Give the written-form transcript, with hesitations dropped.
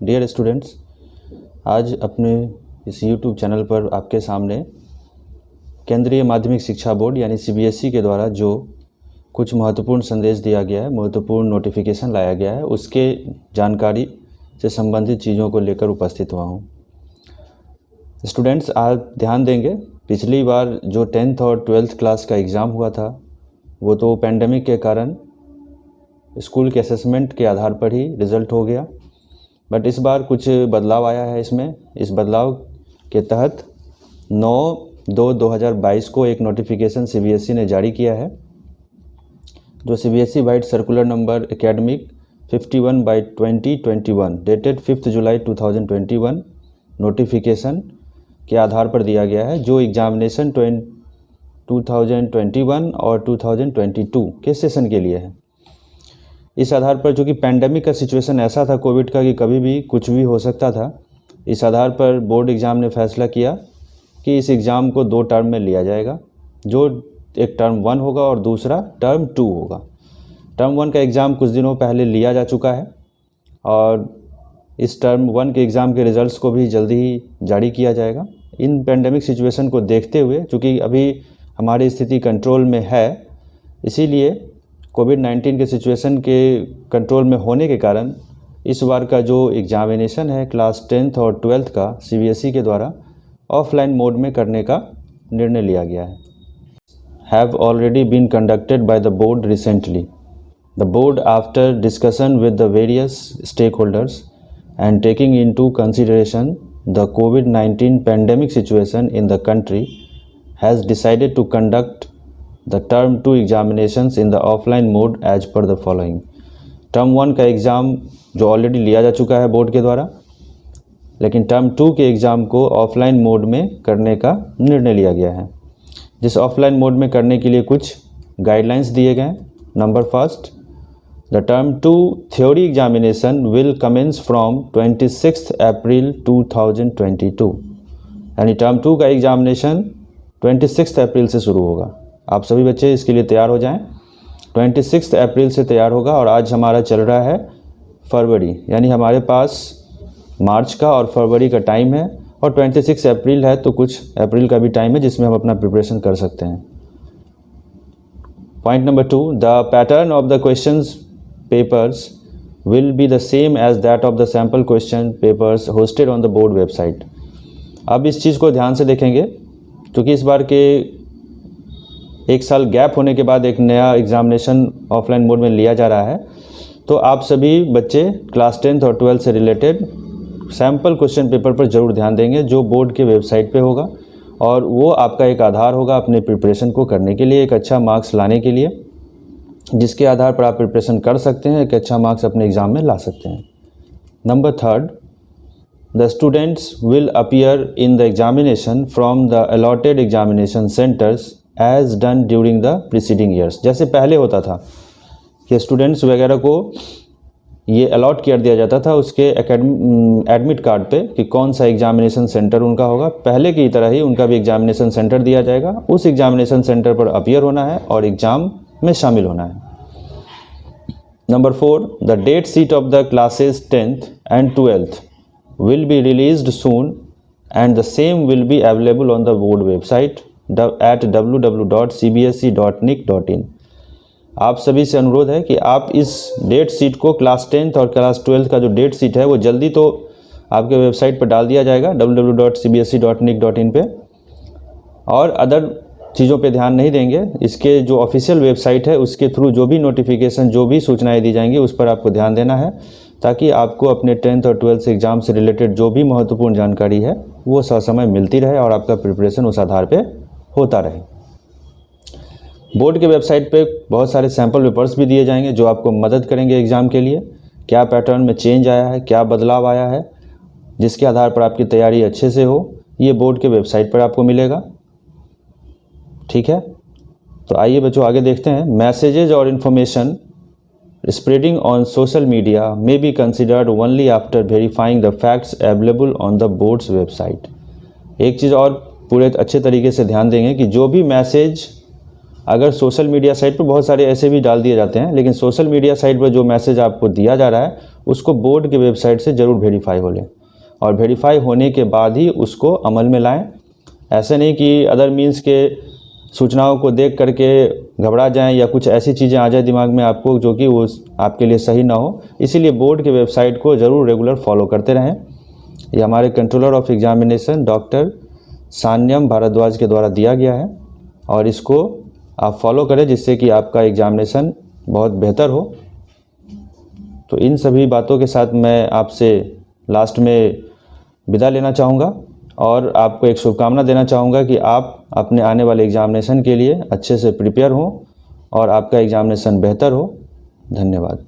Dear students, आज अपने इस YouTube चैनल पर आपके सामने केंद्रीय माध्यमिक शिक्षा बोर्ड यानी CBSE के द्वारा जो कुछ महत्वपूर्ण संदेश दिया गया है, महत्वपूर्ण नोटिफिकेशन लाया गया है, उसके जानकारी से संबंधित चीज़ों को लेकर उपस्थित हुआ हूँ। स्टूडेंट्स, आप ध्यान देंगे, पिछली बार जो 10th और 12th क्लास का एग्ज़ाम हुआ था वो तो पेंडेमिक के कारण स्कूल के असेसमेंट के आधार पर ही रिज़ल्ट हो गया। बट इस बार कुछ बदलाव आया है इसमें। इस बदलाव के तहत 9/2/2022 को एक नोटिफिकेशन CBSE ने जारी किया है, जो CBSE wide circular number academic 51/2021 dated 5 जुलाई 2021 नोटिफिकेशन के आधार पर दिया गया है, जो एग्जामिनेशन 2021 और 2022 के सेशन के लिए है। इस आधार पर, चूँकि पैंडमिक का सिचुएशन ऐसा था कोविड का कि कभी भी कुछ भी हो सकता था, इस आधार पर बोर्ड एग्ज़ाम ने फैसला किया कि इस एग्ज़ाम को 2 टर्म में लिया जाएगा, जो एक टर्म 1 होगा और दूसरा टर्म 2 होगा। टर्म 1 का एग्ज़ाम कुछ दिनों पहले लिया जा चुका है और इस टर्म 1 के एग्ज़ाम के रिज़ल्ट्स को भी जल्दी ही जारी किया जाएगा। इन पैंडमिक सिचुएशन को देखते हुए, चूँकि अभी हमारी स्थिति कंट्रोल में है, इसीलिए कोविड-19 के सिचुएशन के कंट्रोल में होने के कारण इस बार का जो एग्जामिनेशन है क्लास 10th और 12th का CBSE के द्वारा ऑफलाइन मोड में करने का निर्णय लिया गया है। Have already been conducted by the board recently. The board, after discussion with the various stake holders and taking into consideration the COVID-19 pandemic situation in the country, has decided to conduct the term 2 examinations in the offline mode as per the following. Term 1 का exam जो already लिया जा चुका है board के द्वारा, लेकिन term 2 के एग्ज़ाम को ऑफलाइन मोड में करने का निर्णय लिया गया है, जिस ऑफलाइन मोड में करने के लिए कुछ गाइडलाइंस दिए गए। Number first, the term 2 theory examination will commence from 26 April 2022, यानी टर्म 2 का एग्जामिनेशन 26 अप्रैल से शुरू होगा। आप सभी बच्चे इसके लिए तैयार हो जाएं। 26 अप्रैल से तैयार होगा और आज हमारा चल रहा है फरवरी, यानी हमारे पास मार्च का और फरवरी का टाइम है और 26 अप्रैल है तो कुछ अप्रैल का भी टाइम है जिसमें हम अपना प्रिपरेशन कर सकते हैं। Point number 2, the pattern of the questions papers will be the same as that of the sample question papers hosted on the board website. अब इस चीज़ को ध्यान से देखेंगे, क्योंकि इस बार के एक साल गैप होने के बाद एक नया एग्जामिनेशन ऑफलाइन मोड में लिया जा रहा है, तो आप सभी बच्चे क्लास 10th और 12th से रिलेटेड सैम्पल क्वेश्चन पेपर पर ज़रूर ध्यान देंगे, जो बोर्ड के वेबसाइट पे होगा और वो आपका एक आधार होगा अपने प्रिपरेशन को करने के लिए, एक अच्छा मार्क्स लाने के लिए, जिसके आधार पर आप प्रिपरेशन कर सकते हैं, एक अच्छा मार्क्स अपने एग्ज़ाम में ला सकते हैं। Number third, the students will appear in the examination from the allotted examination centres as done during the preceding years. जैसे पहले होता था कि स्टूडेंट्स वगैरह को ये अलॉट कर दिया जाता था उसके एडमिट कार्ड पे कि कौन सा एग्जामिनेशन सेंटर उनका होगा, पहले की तरह ही उनका भी एग्जामिनेशन सेंटर दिया जाएगा। उस एग्जामिनेशन सेंटर पर अपीयर होना है और एग्ज़ाम में शामिल होना है। Number 4, the date sheet of the classes 10th and 12th will be released soon and the same will be available on the board website at www.cbse.nic.in। आप सभी से अनुरोध है कि आप इस डेट शीट को, क्लास 10th और क्लास 12th का जो डेट शीट है वो जल्दी तो आपके वेबसाइट पर डाल दिया जाएगा www.cbse.nic.in पे, और अदर चीज़ों पे ध्यान नहीं देंगे। इसके जो ऑफिशियल वेबसाइट है उसके थ्रू जो भी नोटिफिकेशन, जो भी सूचनाएं दी जाएंगी उस पर आपको ध्यान देना है, ताकि आपको अपने 10th और 12th एग्ज़ाम से रिलेटेड जो भी महत्वपूर्ण जानकारी है वो ससमय मिलती रहे और आपका प्रिपरेशन उस आधार पर होता रहे। बोर्ड के वेबसाइट पे बहुत सारे सैम्पल पेपर्स भी दिए जाएंगे जो आपको मदद करेंगे एग्ज़ाम के लिए। क्या पैटर्न में चेंज आया है, क्या बदलाव आया है, जिसके आधार पर आपकी तैयारी अच्छे से हो, ये बोर्ड के वेबसाइट पर आपको मिलेगा। ठीक है, तो आइए बच्चों आगे देखते हैं। मैसेजेज और information spreading on social media may be considered only after verifying the facts available on the boards website. एक चीज़ और पूरे अच्छे तरीके से ध्यान देंगे कि जो भी मैसेज अगर सोशल मीडिया साइट पर, बहुत सारे ऐसे भी डाल दिए जाते हैं, लेकिन सोशल मीडिया साइट पर जो मैसेज आपको दिया जा रहा है उसको बोर्ड के वेबसाइट से ज़रूर वेरीफाई हो लें, और वेरीफाई होने के बाद ही उसको अमल में लाएं। ऐसे नहीं कि अदर मीन्स के सूचनाओं को देख करके घबरा जाएं या कुछ ऐसी चीज़ें आ जाए दिमाग में आपको जो कि वो आपके लिए सही ना हो। इसीलिए बोर्ड के वेबसाइट को ज़रूर रेगुलर फॉलो करते रहें। ये हमारे controller of examination doctor Sanyam Bhardwaj के द्वारा दिया गया है, और इसको आप फॉलो करें जिससे कि आपका एग्जामिनेशन बहुत बेहतर हो। तो इन सभी बातों के साथ मैं आपसे लास्ट में विदा लेना चाहूँगा और आपको एक शुभकामना देना चाहूँगा कि आप अपने आने वाले एग्जामिनेशन के लिए अच्छे से प्रिपेयर हों और आपका एग्जामिनेशन बेहतर हो। धन्यवाद।